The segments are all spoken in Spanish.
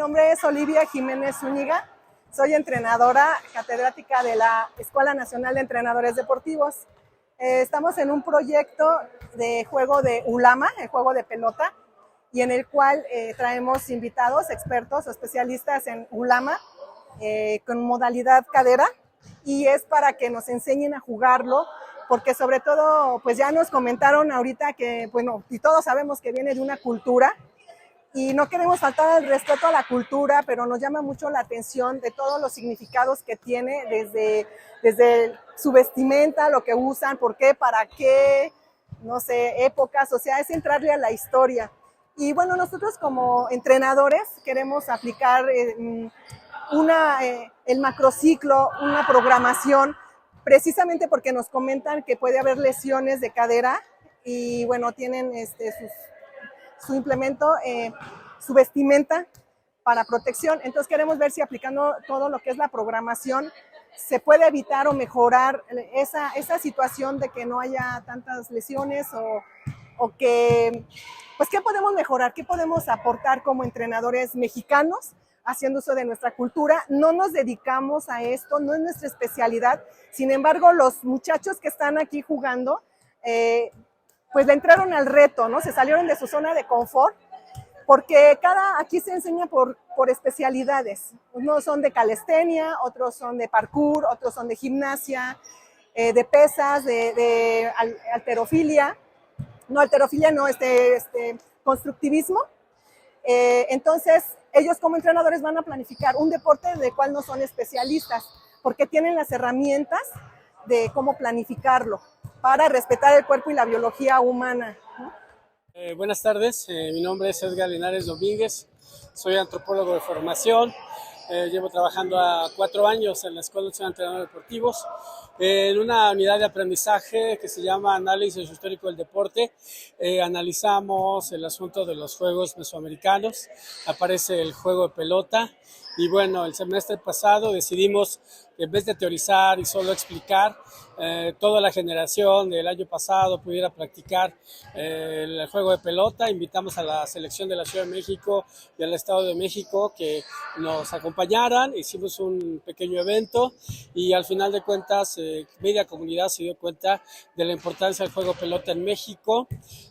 nombre es Olivia Jiménez Zúñiga, soy entrenadora catedrática de la Escuela Nacional de Entrenadores Deportivos. Estamos en un proyecto de juego de ulama, el juego de pelota, y en el cual traemos invitados, expertos o especialistas en ulama con modalidad cadera, y es para que nos enseñen a jugarlo, porque sobre todo, pues ya nos comentaron ahorita que, bueno, y todos sabemos que viene de una cultura, y no queremos faltar el respeto a la cultura, pero nos llama mucho la atención de todos los significados que tiene, desde su vestimenta, lo que usan, por qué, para qué, no sé, épocas, o sea, es entrarle a la historia. Y bueno, nosotros como entrenadores queremos aplicar el macrociclo, una programación, precisamente porque nos comentan que puede haber lesiones de cadera y bueno, tienen su implemento, su vestimenta para protección. Entonces queremos ver si aplicando todo lo que es la programación se puede evitar o mejorar esa situación de que no haya tantas lesiones o que, pues, ¿qué podemos mejorar? ¿Qué podemos aportar como entrenadores mexicanos haciendo uso de nuestra cultura? No nos dedicamos a esto, no es nuestra especialidad. Sin embargo, los muchachos que están aquí jugando, pues le entraron al reto, ¿no? Se salieron de su zona de confort, porque aquí se enseña por especialidades. Unos son de calistenia, otros son de parkour, otros son de gimnasia, de pesas, de halterofilia. No, halterofilia no, constructivismo. Entonces, ellos como entrenadores van a planificar un deporte del cual no son especialistas, porque tienen las herramientas de cómo planificarlo para respetar el cuerpo y la biología humana, ¿no? Buenas tardes, mi nombre es Edgar Linares Domínguez, soy antropólogo de formación, llevo trabajando a 4 años en la Escuela Nacional de Entrenadores Deportivos, en una unidad de aprendizaje que se llama Análisis Histórico del Deporte. Analizamos el asunto de los juegos mesoamericanos, aparece el juego de pelota, y bueno, el semestre pasado decidimos, en vez de teorizar y solo explicar, toda la generación del año pasado pudiera practicar el juego de pelota. Invitamos a la selección de la Ciudad de México y al Estado de México que nos acompañaran. Hicimos un pequeño evento y al final de cuentas media comunidad se dio cuenta de la importancia del juego de pelota en México.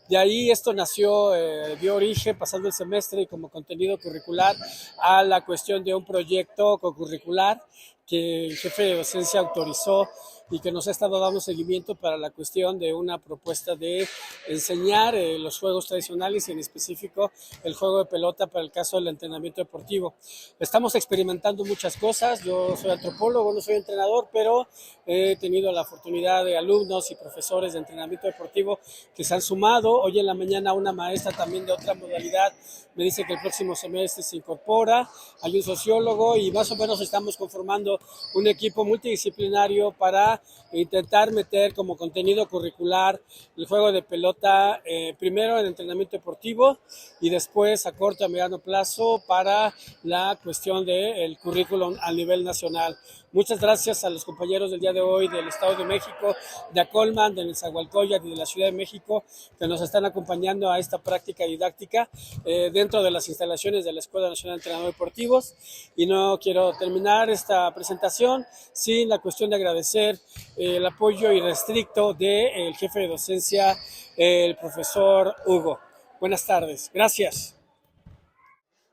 De ahí esto nació, dio origen pasando el semestre y como contenido curricular a la cuestión de un proyecto co-curricular que el jefe de docencia autorizó y que nos ha estado dando seguimiento para la cuestión de una propuesta de enseñar los juegos tradicionales y en específico el juego de pelota para el caso del entrenamiento deportivo. Estamos experimentando muchas cosas. Yo soy antropólogo, no soy entrenador, pero he tenido la oportunidad de alumnos y profesores de entrenamiento deportivo que se han sumado. Hoy en la mañana una maestra también de otra modalidad me dice que el próximo semestre se incorpora. Hay un sociólogo y más o menos estamos conformando un equipo multidisciplinario para intentar meter como contenido curricular el juego de pelota, primero en entrenamiento deportivo y después a corto a mediano plazo para la cuestión del currículum a nivel nacional. Muchas gracias a los compañeros del día de hoy del Estado de México, de Acolman, de Nezahualcóyotl y de la Ciudad de México que nos están acompañando a esta práctica didáctica dentro de las instalaciones de la Escuela Nacional de Entrenadores Deportivos. Y no quiero terminar esta presentación sin la cuestión de agradecer el apoyo irrestricto del jefe de docencia, el profesor Hugo. Buenas tardes, gracias.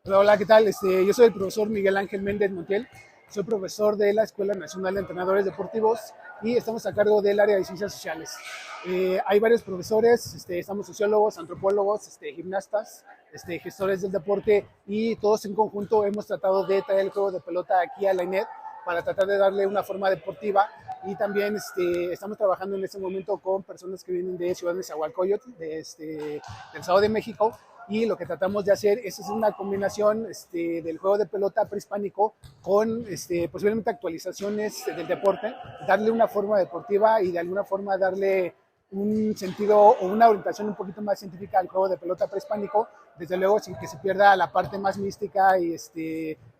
Hola, ¿qué tal? Yo soy el profesor Miguel Ángel Méndez Montiel, soy profesor de la Escuela Nacional de Entrenadores Deportivos y estamos a cargo del área de ciencias sociales. Hay varios profesores, estamos sociólogos, antropólogos, gimnastas, gestores del deporte y todos en conjunto hemos tratado de traer el juego de pelota aquí a la INED para tratar de darle una forma deportiva y también estamos trabajando en este momento con personas que vienen de Ciudad de Nezahualcóyotl, del Estado de México, y lo que tratamos de hacer es una combinación del juego de pelota prehispánico con posiblemente actualizaciones del deporte, darle una forma deportiva y de alguna forma darle un sentido o una orientación un poquito más científica al juego de pelota prehispánico, desde luego sin que se pierda la parte más mística y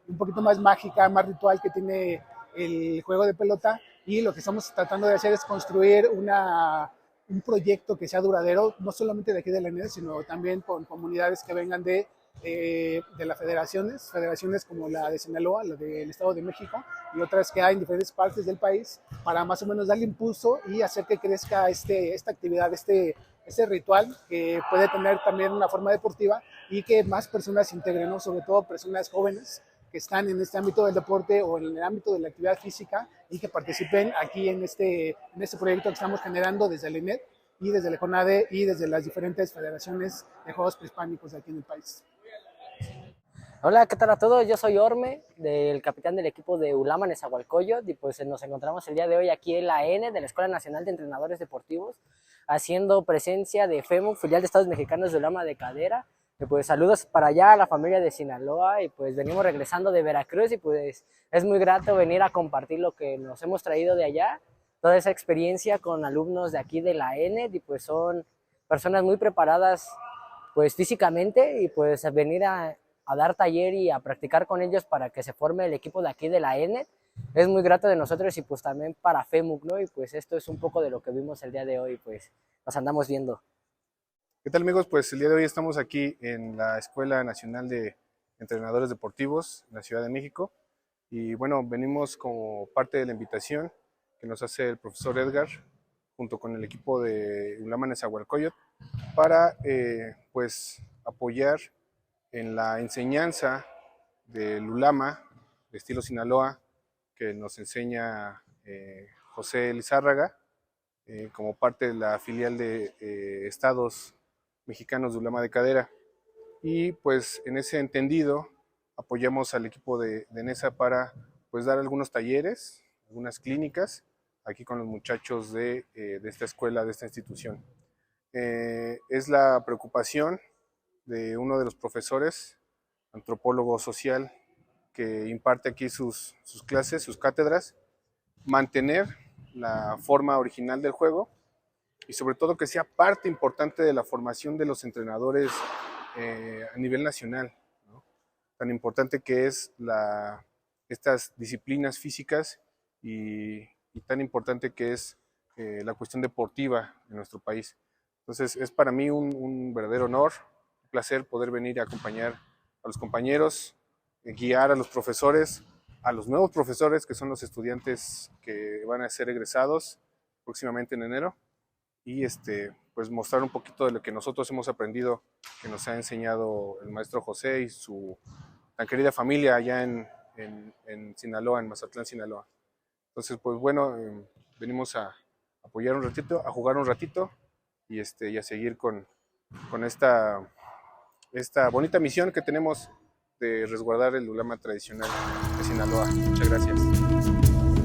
un poquito más mágica, más ritual que tiene el juego de pelota. Y lo que estamos tratando de hacer es construir un proyecto que sea duradero, no solamente de aquí de la ENED, sino también con comunidades que vengan de de las federaciones como la de Sinaloa, la del Estado de México y otras que hay en diferentes partes del país, para más o menos darle impulso y hacer que crezca esta actividad, este ritual que puede tener también una forma deportiva y que más personas se integren, ¿no? Sobre todo personas jóvenes que están en este ámbito del deporte o en el ámbito de la actividad física y que participen aquí en este proyecto que estamos generando desde el INED y desde el CONADE y desde las diferentes federaciones de juegos prehispánicos de aquí en el país. Hola, ¿qué tal a todos? Yo soy Orme, del capitán del equipo de Ulama Nezahualcóyotl, y pues nos encontramos el día de hoy aquí en la ENE de la Escuela Nacional de Entrenadores Deportivos, haciendo presencia de FEMU, filial de Estados Mexicanos de Ulama de Cadera. Y pues saludos para allá a la familia de Sinaloa, y pues venimos regresando de Veracruz y pues es muy grato venir a compartir lo que nos hemos traído de allá, toda esa experiencia con alumnos de aquí de la ENE, y pues son personas muy preparadas pues físicamente, y pues venir a dar taller y a practicar con ellos para que se forme el equipo de aquí de la ENE es muy grato de nosotros, y pues también para FEMUC, ¿no? Y pues esto es un poco de lo que vimos el día de hoy, pues nos andamos viendo. ¿Qué tal, amigos? Pues el día de hoy estamos aquí en la Escuela Nacional de Entrenadores Deportivos en la Ciudad de México, y bueno, venimos como parte de la invitación que nos hace el profesor Edgar junto con el equipo de Ulama Nezahualcóyotl para pues apoyar en la enseñanza del Ulama de estilo Sinaloa que nos enseña José Lizárraga como parte de la filial de Estados Mexicanos de Ulama de Cadera. Y pues en ese entendido apoyamos al equipo de NESA para pues dar algunos talleres, algunas clínicas aquí con los muchachos de esta escuela, de esta institución. Es la preocupación de uno de los profesores, antropólogo social, que imparte aquí sus clases, sus cátedras, mantener la forma original del juego y sobre todo que sea parte importante de la formación de los entrenadores a nivel nacional, ¿no? Tan importante que es estas disciplinas físicas y tan importante que es la cuestión deportiva en nuestro país. Entonces es para mí un verdadero honor, un placer poder venir a acompañar a los compañeros, guiar a los profesores, a los nuevos profesores que son los estudiantes que van a ser egresados próximamente en enero, y pues mostrar un poquito de lo que nosotros hemos aprendido, que nos ha enseñado el maestro José y su tan querida familia allá en Sinaloa, en Mazatlán, Sinaloa. Entonces, pues bueno, venimos a apoyar un ratito, a jugar un ratito y a seguir con esta bonita misión que tenemos de resguardar el ulama tradicional de Sinaloa. Muchas gracias.